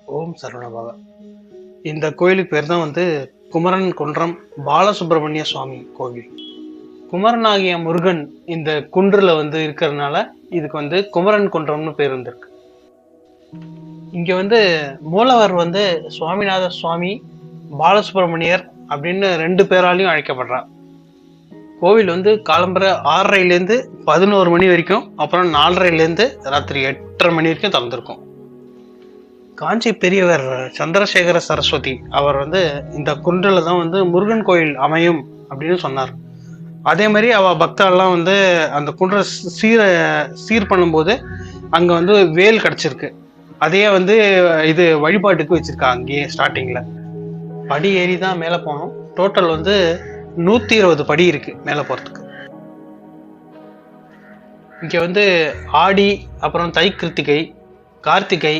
ஓம் சரவணபவ. இந்த கோயிலுக்கு பேர் தான் குமரன் குன்றம் பாலசுப்பிரமணிய சுவாமி கோவில். குமரன் ஆகிய முருகன் இந்த குன்றுல இருக்கிறதுனால இதுக்கு குமரன் குன்றம்னு பேர் வந்திருக்கு. இங்க மூலவர் சுவாமிநாத சுவாமி, பாலசுப்பிரமணியர் அப்படின்னு 2 பேராலையும் அழைக்கப்படுறார். கோவில் காலம்பரை 6:30 11 மணி வரைக்கும், அப்புறம் 4:30 ராத்திரி 8:30 மணி வரைக்கும் திறந்திருக்கும். காஞ்சி பெரியவர் சந்திரசேகர சரஸ்வதி அவர் இந்த குன்றில தான் முருகன் கோயில் அமையும் அப்படின்னு சொன்னார். அதே மாதிரி அவ பக்தர்லாம் அந்த குன்றை சீர் பண்ணும்போது அங்க வேல் கிடைச்சிருக்கு. அதையே இது வழிபாட்டுக்கு வச்சிருக்காங்க. அங்கேயே ஸ்டார்டிங்ல படி ஏறி தான் மேல போனோம். டோட்டல் 120 படி இருக்கு மேல போறதுக்கு. இங்க ஆடி, அப்புறம் தை கிருத்திகை, கார்த்திகை,